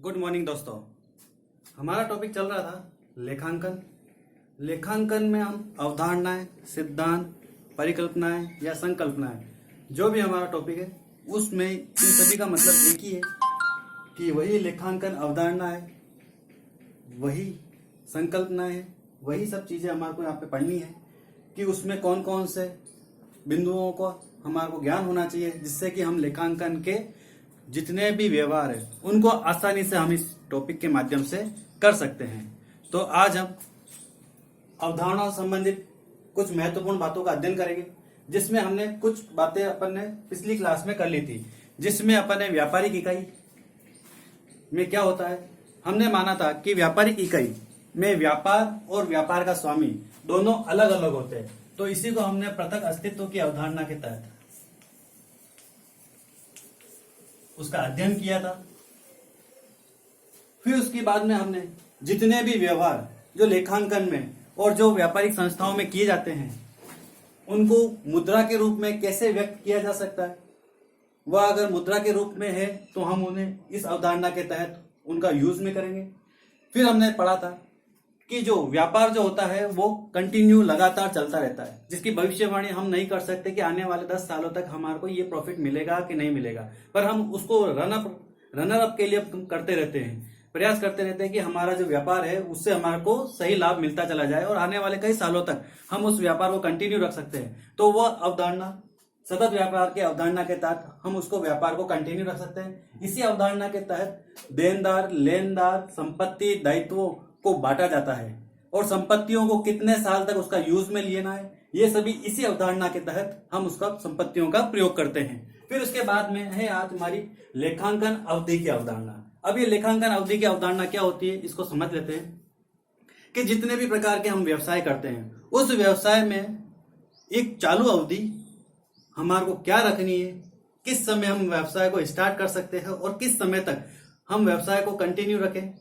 Good morning दोस्तों। हमारा topic चल रहा था लेखांकन। लेखांकन में हम अवधारणाएं, सिद्धांत, परिकल्पनाएं या संकल्पनाएं, जो भी हमारा टॉपिक है उसमें इन सभी का मतलब एक ही है कि वही लेखांकन अवधारणा है, वही संकल्पना है, वही सब चीजें हमारे को यहाँ पे पढ़नी है कि उसमें कौन कौन से बिंदुओं को हमारे को ज्ञान होना चाहिए, जिससे कि हम लेखांकन के जितने भी व्यवहार है उनको आसानी से हम इस टॉपिक के माध्यम से कर सकते हैं। तो आज हम अवधारणा संबंधित कुछ महत्वपूर्ण बातों का अध्ययन करेंगे, जिसमें हमने कुछ बातें अपन ने पिछली क्लास में कर ली थी, जिसमें अपन ने व्यापारिक इकाई में क्या होता है, हमने माना था कि व्यापारिक इकाई में व्यापार और व्यापार का स्वामी दोनों अलग अलग होते हैं। तो इसी को हमने पृथक अस्तित्व की अवधारणा के तहत उसका अध्ययन किया था। फिर उसके बाद में हमने जितने भी व्यवहार जो लेखांकन में और जो व्यापारिक संस्थाओं में किए जाते हैं उनको मुद्रा के रूप में कैसे व्यक्त किया जा सकता है, वह अगर मुद्रा के रूप में है तो हम उन्हें इस अवधारणा के तहत उनका यूज में करेंगे। फिर हमने पढ़ा था कि जो व्यापार जो होता है वो कंटिन्यू लगातार चलता रहता है, जिसकी भविष्यवाणी हम नहीं कर सकते कि आने वाले 10 सालों तक हमारे को ये प्रॉफिट मिलेगा कि नहीं मिलेगा, पर हम उसको रनर अप के लिए करते रहते हैं, प्रयास करते रहते हैं कि हमारा जो व्यापार है उससे हमारे को सही लाभ मिलता चला जाए और आने वाले कई सालों तक हम उस व्यापार को कंटिन्यू रख सकते हैं। तो वह अवधारणा सतत व्यापार के अवधारणा के तहत हम उसको व्यापार को कंटिन्यू रख सकते हैं। इसी अवधारणा के तहत देनदार, लेनदार, संपत्ति, दायित्वों को बांटा जाता है और संपत्तियों को कितने साल तक उसका यूज में लेना है, ये सभी इसी अवधारणा के तहत हम उसका संपत्तियों का प्रयोग करते हैं। फिर उसके बाद में है आज हमारी लेखांकन अवधि की अवधारणा। अब ये लेखांकन अवधि की अवधारणा क्या होती है, इसको समझ लेते हैं कि जितने भी प्रकार के हम व्यवसाय करते हैं उस व्यवसाय में एक चालू अवधि हमारे को क्या रखनी है, किस समय हम व्यवसाय को स्टार्ट कर सकते हैं और किस समय तक हम व्यवसाय को कंटिन्यू रखें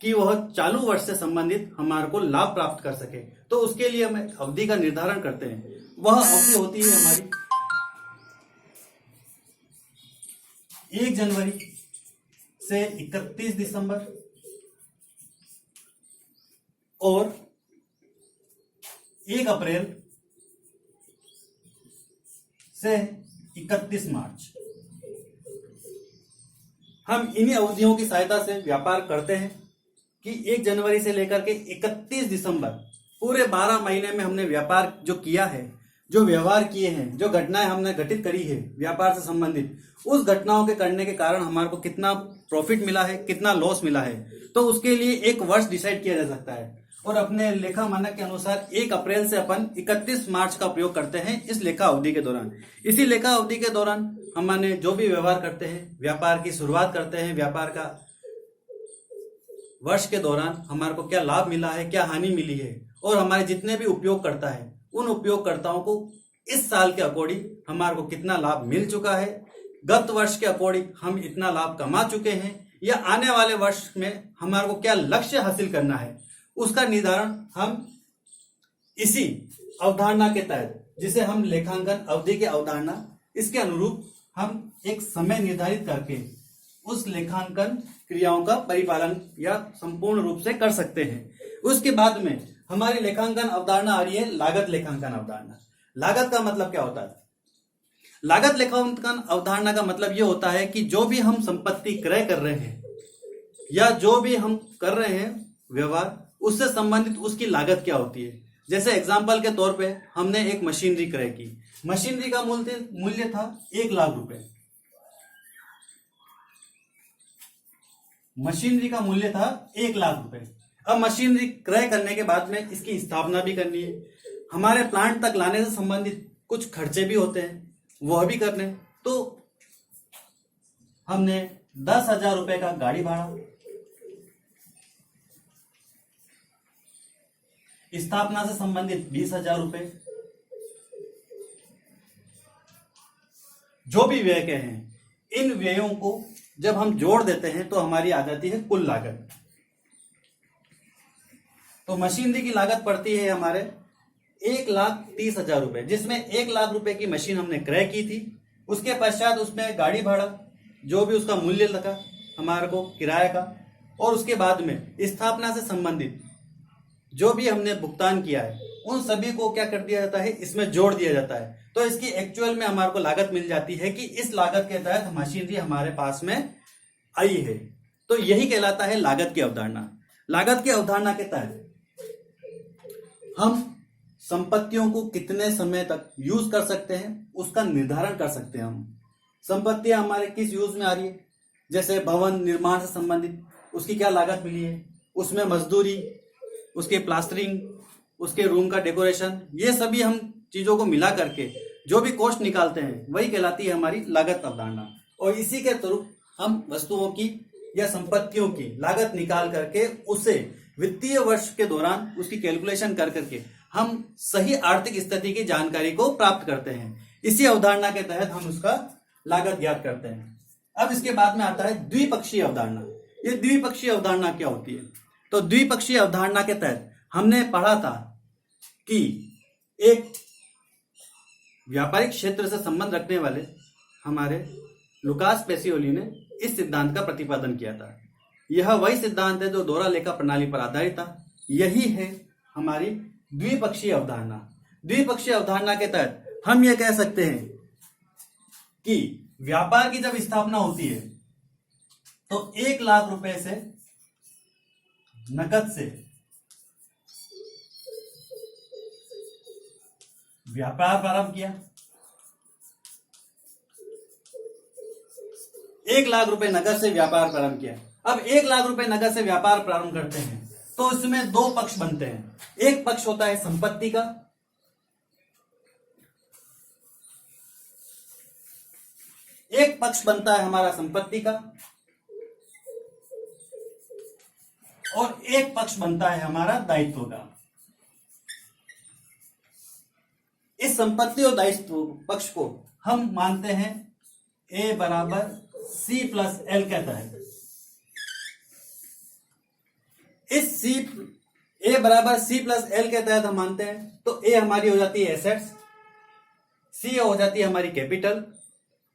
कि वह चालू वर्ष से संबंधित हमारे को लाभ प्राप्त कर सके। तो उसके लिए हम अवधि का निर्धारण करते हैं। वह अवधि होती है हमारी 1 जनवरी से 31 दिसंबर और 1 अप्रैल से 31 मार्च। हम इन्हीं अवधियों की सहायता से व्यापार करते हैं कि 1 जनवरी से लेकर के 31 दिसंबर पूरे 12 महीने में हमने व्यापार जो किया है, जो व्यवहार किए हैं, जो घटनाएं हमने घटित करी है व्यापार से संबंधित, उस घटनाओं के करने के कारण हमारे को कितना प्रॉफिट मिला है, कितना लॉस मिला है, तो उसके लिए एक वर्ष डिसाइड किया जा सकता है। और अपने लेखा मानक के अनुसार 1 अप्रैल से अपन 31 मार्च का प्रयोग करते हैं इस लेखा अवधि के दौरान। इसी लेखा अवधि के दौरान हमने जो भी व्यवहार करते हैं, व्यापार की शुरुआत करते हैं, व्यापार का वर्ष के दौरान हमारे को क्या लाभ मिला है, क्या हानि मिली है, और हमारे जितने भी उपयोगकर्ता है उन उपयोगकर्ताओं को इस साल के अकॉर्डिंग हमारे को कितना लाभ मिल चुका है, गत वर्ष के अकॉर्डिंग हम इतना लाभ कमा चुके हैं, या आने वाले वर्ष में हमारे को क्या लक्ष्य हासिल करना है, उसका निर्धारण हम इसी अवधारणा के तहत, जिसे हम लेखांकन अवधि की अवधारणा, इसके अनुरूप हम एक समय निर्धारित करके उस लेखांकन क्रियाओं का परिपालन या संपूर्ण रूप से कर सकते हैं। उसके बाद में हमारी लेखांकन अवधारणा आ रही है लागत लेखांकन अवधारणा। लागत का मतलब क्या होता है? लागत लेखांकन अवधारणा का मतलब यह होता है कि जो भी हम संपत्ति क्रय कर रहे हैं या जो भी हम कर रहे हैं व्यवहार, उससे संबंधित उसकी लागत क्या होती है। जैसे एग्जाम्पल के तौर पे हमने एक मशीनरी क्रय की, मशीनरी का मूल्य था 1 लाख रुपए। मशीनरी का मूल्य था 1 लाख रुपए। अब मशीनरी क्रय करने के बाद में इसकी स्थापना भी करनी है, हमारे प्लांट तक लाने से संबंधित कुछ खर्चे भी होते हैं, वह भी करने। तो हमने 10,000 रुपए का गाड़ी भाड़ा, स्थापना से संबंधित 20,000 रुपए, जो भी व्यय के हैं, इन व्ययों को जब हम जोड़ देते हैं तो हमारी आ जाती है कुल लागत। तो मशीनरी की लागत पड़ती है हमारे 1,30,000 रुपए, जिसमें 1 लाख रुपए की मशीन हमने क्रय की थी। उसके पश्चात उसमें गाड़ी भाड़ा जो भी उसका मूल्य लगा हमारे को किराए का, और उसके बाद में स्थापना से संबंधित जो भी हमने भुगतान किया है उन सभी को क्या कर दिया जाता है, इसमें जोड़ दिया जाता है। तो इसकी एक्चुअल में हमारे को लागत मिल जाती है कि इस लागत के तहत मशीनरी हमारे पास में आई है। तो यही कहलाता है लागत की अवधारणा। लागत की अवधारणा के तहत हम संपत्तियों को कितने समय तक यूज कर सकते हैं उसका निर्धारण कर सकते हैं। हम संपत्तियां हमारे किस यूज में आ रही है, जैसे भवन निर्माण से संबंधित उसकी क्या लागत मिली है, उसमें मजदूरी, उसके प्लास्टरिंग, उसके रूम का डेकोरेशन, ये सभी हम चीजों को मिला करके जो भी कॉस्ट निकालते हैं वही कहलाती है हमारी लागत अवधारणा। और इसी के थ्रू हम वस्तुओं की या संपत्तियों की लागत निकाल करके उसे वित्तीय वर्ष के दौरान उसकी कैलकुलेशन कर करके हम सही आर्थिक स्थिति की जानकारी को प्राप्त करते हैं। इसी अवधारणा के तहत हम उसका लागत ज्ञात करते हैं। अब इसके बाद में आता है द्विपक्षीय अवधारणा। ये द्विपक्षीय अवधारणा क्या होती है? तो द्विपक्षीय अवधारणा के तहत हमने पढ़ा था कि एक व्यापारिक क्षेत्र से संबंध रखने वाले हमारे लुकास पेसियोली ने इस सिद्धांत का प्रतिपादन किया था। यह वही सिद्धांत है जो दोहरा लेखा प्रणाली पर आधारित था। यही है हमारी द्विपक्षीय अवधारणा। द्विपक्षीय अवधारणा के तहत हम यह कह सकते हैं कि व्यापार की जब स्थापना होती है तो 1 लाख रुपए से नकद से व्यापार प्रारंभ किया। 1 लाख रुपए नकद से व्यापार प्रारंभ किया। अब 1 लाख रुपए नकद से व्यापार प्रारंभ करते हैं तो इसमें 2 पक्ष बनते हैं। एक पक्ष होता है संपत्ति का, एक पक्ष बनता है हमारा संपत्ति का, और एक पक्ष बनता है हमारा दायित्व का। इस संपत्ति और दायित्व पक्ष को हम मानते हैं A बराबर C प्लस L के तहत। इस A बराबर C प्लस L के तहत हम मानते हैं तो A हमारी हो जाती है एसेट्स, C हो जाती है हमारी कैपिटल,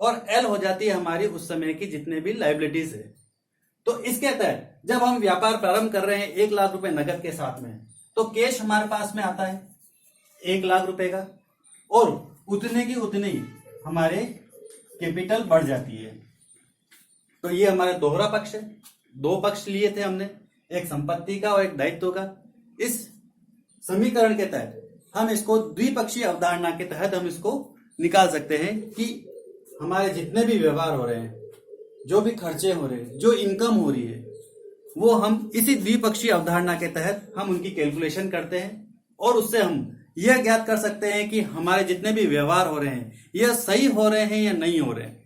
और L हो जाती है हमारी उस समय की जितने भी लायबिलिटीज है। तो इसके तहत जब हम व्यापार प्रारंभ कर रहे हैं 1 लाख रुपए नकद के साथ में, तो कैश हमारे पास में आता है 1 लाख रुपए का, और उतने की उतनी हमारे कैपिटल बढ़ जाती है। तो ये हमारा दोहरा पक्ष है। 2 पक्ष लिए थे हमने, एक संपत्ति का और एक दायित्व का। इस समीकरण के तहत हम इसको द्विपक्षीय अवधारणा के तहत हम इसको निकाल सकते हैं कि हमारे जितने भी व्यवहार हो रहे हैं, जो भी खर्चे हो रहे हैं, जो इनकम हो रही है, वो हम इसी द्विपक्षीय अवधारणा के तहत हम उनकी कैलकुलेशन करते हैं, और उससे हम यह ज्ञात कर सकते हैं कि हमारे जितने भी व्यवहार हो रहे हैं यह सही हो रहे हैं या नहीं हो रहे हैं।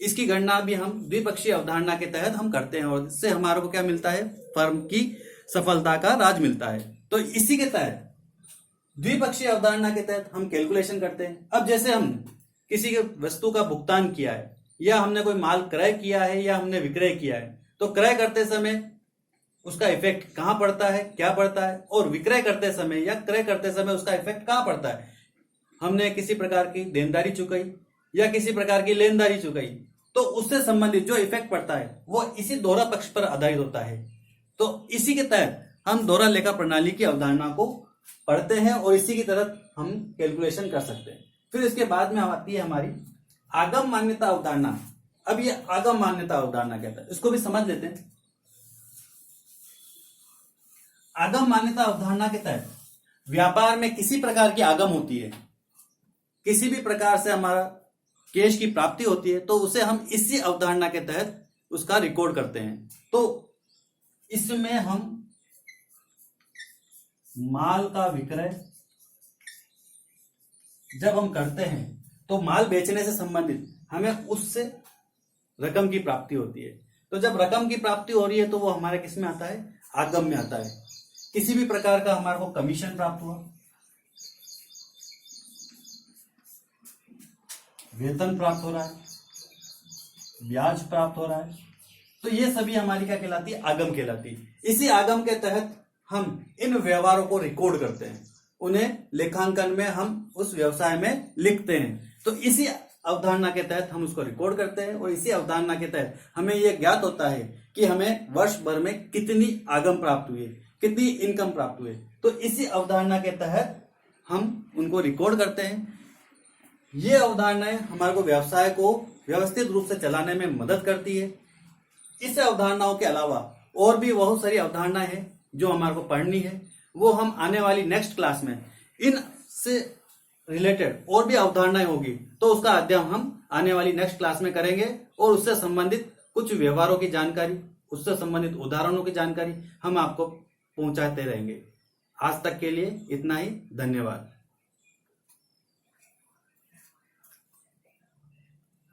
इसकी गणना भी हम द्विपक्षीय अवधारणा के तहत हम करते हैं, और इससे हमारे को क्या मिलता है, फर्म की सफलता का राज मिलता है। तो इसी के तहत द्विपक्षीय अवधारणा के तहत हम कैलकुलेशन करते हैं। अब जैसे हम किसी के वस्तु का भुगतान किया है, या हमने कोई माल क्रय किया है, या हमने विक्रय किया है, तो क्रय करते समय उसका इफेक्ट कहां पड़ता है, क्या पड़ता है, और विक्रय करते समय या क्रय करते समय उसका इफेक्ट कहां पड़ता है। हमने किसी प्रकार की देनदारी चुकाई या किसी प्रकार की लेनदारी चुकाई, तो उससे संबंधित जो इफेक्ट पड़ता है वो इसी दोहरा पक्ष पर आधारित होता है। तो इसी के तहत हम दोहरा लेखा प्रणाली की अवधारणा को पढ़ते हैं और इसी की तरह हम कैलकुलेशन कर सकते हैं। फिर इसके बाद में आती है हमारी आगम मान्यता अवधारणा। अब ये आगम मान्यता अवधारणा कहता है, इसको भी समझ लेते हैं। आगम मान्यता अवधारणा के तहत व्यापार में किसी प्रकार की आगम होती है, किसी भी प्रकार से हमारा कैश की प्राप्ति होती है, तो उसे हम इसी अवधारणा के तहत उसका रिकॉर्ड करते हैं। तो इसमें हम माल का विक्रय जब हम करते हैं तो माल बेचने से संबंधित हमें उससे रकम की प्राप्ति होती है। तो जब रकम की प्राप्ति हो रही है तो वो हमारे किस में आता है, आगम में आता है। किसी भी प्रकार का हमारे को कमीशन प्राप्त हुआ, वेतन प्राप्त हो रहा है, ब्याज प्राप्त हो रहा है, तो ये सभी हमारी क्या कहलाती है, आगम कहलाती है। इसी आगम के तहत हम इन व्यवहारों को रिकॉर्ड करते हैं, उन्हें लेखांकन में हम उस व्यवसाय में लिखते हैं। तो इसी अवधारणा के तहत हम उसको रिकॉर्ड करते हैं और इसी अवधारणा के तहत हमें यह ज्ञात होता है कि हमें वर्ष भर में कितनी आगम प्राप्त हुई, कितनी इनकम प्राप्त हुई। तो इसी अवधारणा के तहत हम उनको रिकॉर्ड करते हैं। ये अवधारणाएं हमारे को व्यवसाय को व्यवस्थित रूप से चलाने में मदद करती है। इस अवधारणाओं के अलावा और भी बहुत सारी अवधारणाएं हैं जो हमारे को पढ़नी है, वो हम आने वाली नेक्स्ट क्लास में इन से रिलेटेड और भी अवधारणाएं होगी तो उसका अध्ययन हम आने वाली नेक्स्ट क्लास में करेंगे और उससे संबंधित कुछ व्यवहारों की जानकारी, उससे संबंधित उदाहरणों की जानकारी हम आपको पहुंचाते रहेंगे। आज तक के लिए इतना ही, धन्यवाद।